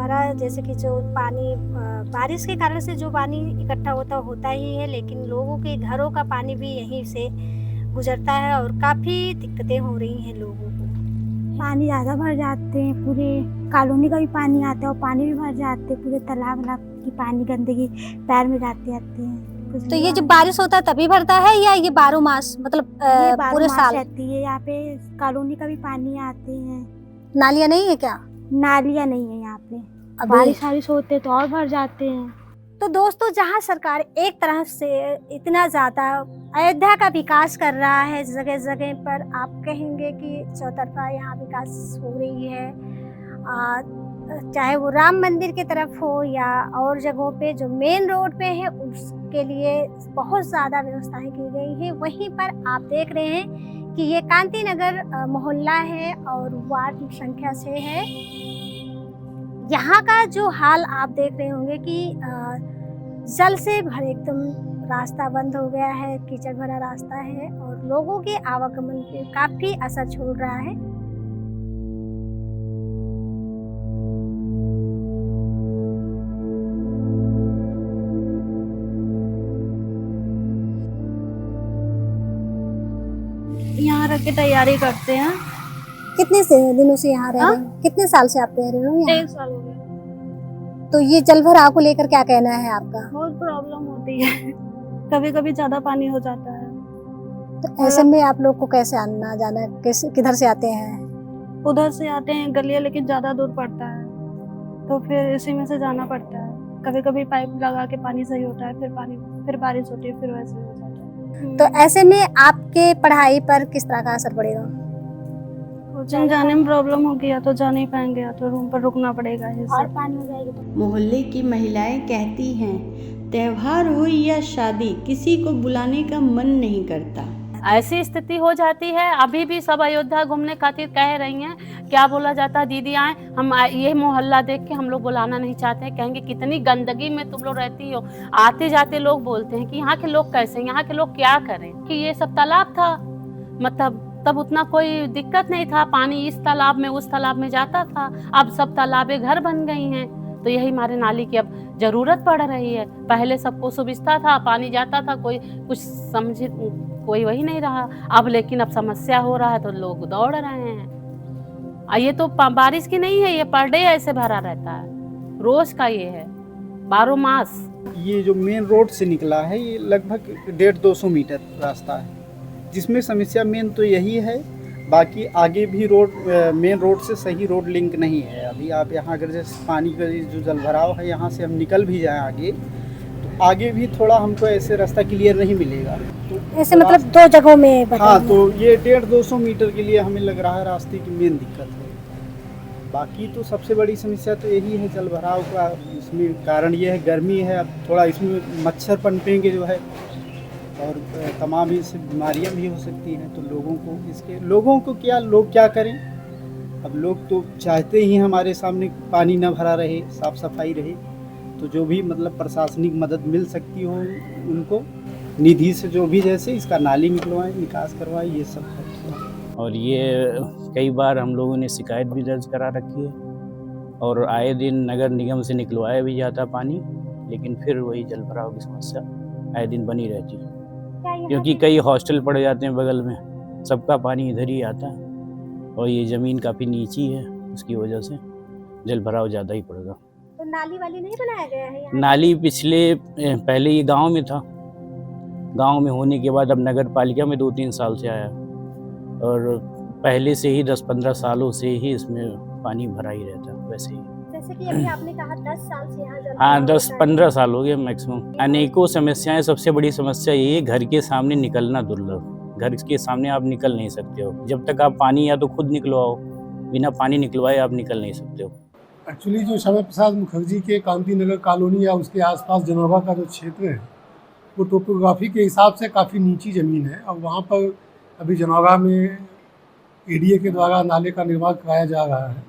हमारा जैसे कि जो पानी बारिश के कारण से जो पानी इकट्ठा होता ही है, लेकिन लोगों के घरों का पानी भी यहीं से गुजरता है और काफ़ी दिक्कतें हो रही हैं लोगों को। पानी ज़्यादा भर जाते हैं, पूरे कॉलोनी का भी पानी आता है और पानी भी भर जाते हैं, पूरे तालाब की पानी गंदगी पैर में जाते आते हैं। तो ये जब बारिश होता है तभी भरता है या ये 12 मास मतलब ये 12 पूरे मास साल रहती है यहाँ पे। कॉलोनी का भी पानी आते हैं। नालियाँ नहीं है क्या? नालियाँ नहीं है यहाँ पे। अभी बारिश होते तो और भर जाते हैं। तो दोस्तों, जहां सरकार एक तरफ से इतना ज़्यादा अयोध्या का विकास कर रहा है, जगह जगह पर आप कहेंगे कि चौतरफा यहाँ विकास हो रही है, चाहे वो राम मंदिर की तरफ हो या और जगहों पे जो मेन रोड पे है उसके लिए बहुत ज़्यादा व्यवस्थाएं की गई हैं। वहीं पर आप देख रहे हैं कि ये कांति नगर मोहल्ला है और वार्ड संख्या 6 है। यहाँ का जो हाल आप देख रहे होंगे कि जल से भरे एकदम रास्ता बंद हो गया है, कीचड़ भरा रास्ता है और लोगों के आवागमन पे काफी असर छोड़ रहा है। यहाँ रह के तैयारी करते हैं। कितने से दिनों से यहाँ रह रहे हैं? कितने साल से आप रह रहे हो यहाँ? 1 साल हो गया। तो ये जल भराव को लेकर क्या कहना है आपका? बहुत प्रॉब्लम होती है। कभी कभी ज्यादा पानी हो जाता है। तो ऐसे में आप लोग को कैसे आना जाना, कैसे किधर से आते हैं? उधर से आते हैं गलियाँ, लेकिन ज्यादा दूर पड़ता है तो फिर इसी में से जाना पड़ता है। कभी कभी पाइप लगा के पानी सही होता है, फिर बारिश होती है, फिर वैसे हो जाता है। तो ऐसे में आपके पढ़ाई पर किस तरह का असर पड़ेगा? कोचिंग जाने में प्रॉब्लम हो गया तो जा नहीं पाएंगे, या तो रूम पर रुकना पड़ेगा। और पानी हो जाएगी तो मोहल्ले की महिलाएं कहती हैं, त्योहार हो या शादी, किसी को बुलाने का मन नहीं करता। ऐसी स्थिति हो जाती है। अभी भी सब अयोध्या घूमने खातिर कह रही हैं, क्या बोला जाता है, दीदी आए, हम ये मोहल्ला देख के हम लोग बुलाना नहीं चाहते हैं। कहेंगे कितनी गंदगी में तुम लोग रहती हो। आते जाते लोग बोलते हैं कि यहाँ के लोग कैसे, यहाँ के लोग क्या करें, कि ये सब तालाब था, मतलब तब उतना कोई दिक्कत नहीं था, पानी इस तालाब में उस तालाब में जाता था। अब सब तालाबें घर बन गई हैं, तो यही हमारे नाली की अब जरूरत पड़ रही है। पहले सबको सुविधा था, पानी जाता था, कोई कुछ समझे कोई वही नहीं रहा। अब लेकिन अब समस्या हो रहा है तो लोग दौड़ रहे हैं। ये तो बारिश की नहीं है, ये पर डे ऐसे भरा रहता है, रोज का ये है, 12 मास। ये जो मेन रोड से निकला है ये लगभग 150-200 मीटर रास्ता है, जिसमें समस्या मेन तो यही है। बाकी आगे भी रोड मेन रोड से सही रोड लिंक नहीं है। अभी आप यहाँ अगर जैसे पानी का जो जल भराव है, यहाँ से हम निकल भी जाएं आगे, तो आगे भी थोड़ा हमको ऐसे रास्ता क्लियर नहीं मिलेगा। तो ऐसे मतलब 2 जगहों में हाँ, तो ये 150-200 मीटर के लिए हमें लग रहा है रास्ते की मेन दिक्कत है। बाकी तो सबसे बड़ी समस्या तो यही है जल भराव का। इसमें कारण ये है गर्मी है, अब थोड़ा इसमें मच्छर पनपेंगे जो है, और तमाम इससे बीमारियां भी हो सकती हैं। तो लोगों को लोग क्या करें? अब लोग तो चाहते ही हमारे सामने पानी ना भरा रहे, साफ़ सफाई रहे। तो जो भी मतलब प्रशासनिक मदद मिल सकती हो उनको, निधि से जो भी, जैसे इसका नाली निकलवाएं, निकास करवाएं, ये सब है। और ये कई बार हम लोगों ने शिकायत भी दर्ज करा रखी है और आए दिन नगर निगम से निकलवाया भी जाता पानी, लेकिन फिर वही जल भराव की समस्या आए दिन बनी रहती है, क्योंकि कई हॉस्टल पड़ जाते हैं बगल में, सबका पानी इधर ही आता है और ये ज़मीन काफ़ी नीची है, उसकी वजह से जल भराव ज़्यादा ही पड़ेगा। तो नाली वाली नहीं बनाया गया है यहाँ? नाली पहले ये गांव में था, गांव में होने के बाद अब नगर पालिका में 2-3 साल से आया, और पहले से ही 10-15 सालों से ही इसमें पानी भरा ही रहता है। वैसे ही जैसे कि अभी आपने कहा 10 साल से यहाँ जल हाँ, भराव 10-15 साल हो गए मैक्सिमम। अनेकों समस्याएं, सबसे बड़ी समस्या ये है घर के सामने निकलना दुर्लभ। घर के सामने आप निकल नहीं सकते हो, जब तक आप पानी या तो खुद निकलवाओ, बिना पानी निकलवाए आप निकल नहीं सकते हो। एक्चुअली जो श्यामा प्रसाद मुखर्जी के कांति नगर कॉलोनी या उसके आसपास जनोबा का जो क्षेत्र है, वो टोपोग्राफी के हिसाब से काफ़ी नीची ज़मीन है। और वहाँ पर अभी जनोबा में एडीए के द्वारा नाले का निर्माण कराया जा रहा है।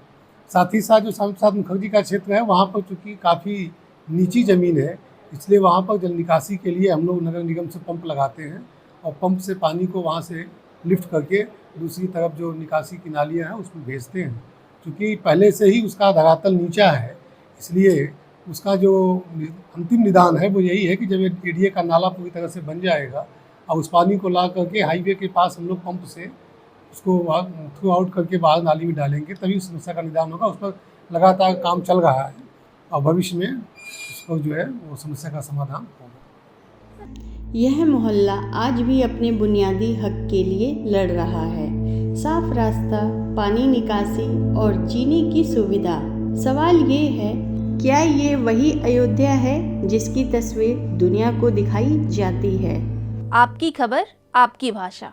साथ ही साथ जो श्यामा प्रसाद मुखर्जी का क्षेत्र है, वहाँ पर चूँकि काफ़ी नीची ज़मीन है, इसलिए वहाँ पर जल निकासी के लिए हम लोग नगर निगम से पंप लगाते हैं और पंप से पानी को वहाँ से लिफ्ट करके दूसरी तरफ जो निकासी की नालियाँ हैं उसमें भेजते हैं। क्योंकि पहले से ही उसका धरातल नीचा है, इसलिए उसका जो अंतिम निदान है वो यही है कि जब एडीए का नाला पूरी तरह से बन जाएगा और उस पानी को ला करके हाईवे के पास हम लोग पंप से उसको थ्रू आउट करके बाहर नाली में डालेंगे, तभी उस समस्या का निदान होगा। उस पर लगातार काम चल रहा है और भविष्य में उसको जो है वो समस्या का समाधान होगा। यह मोहल्ला आज भी अपने बुनियादी हक के लिए लड़ रहा है। साफ रास्ता, पानी निकासी और जीने की सुविधा। सवाल ये है, क्या ये वही अयोध्या है जिसकी तस्वीर दुनिया को दिखाई जाती है? आपकी खबर, आपकी भाषा।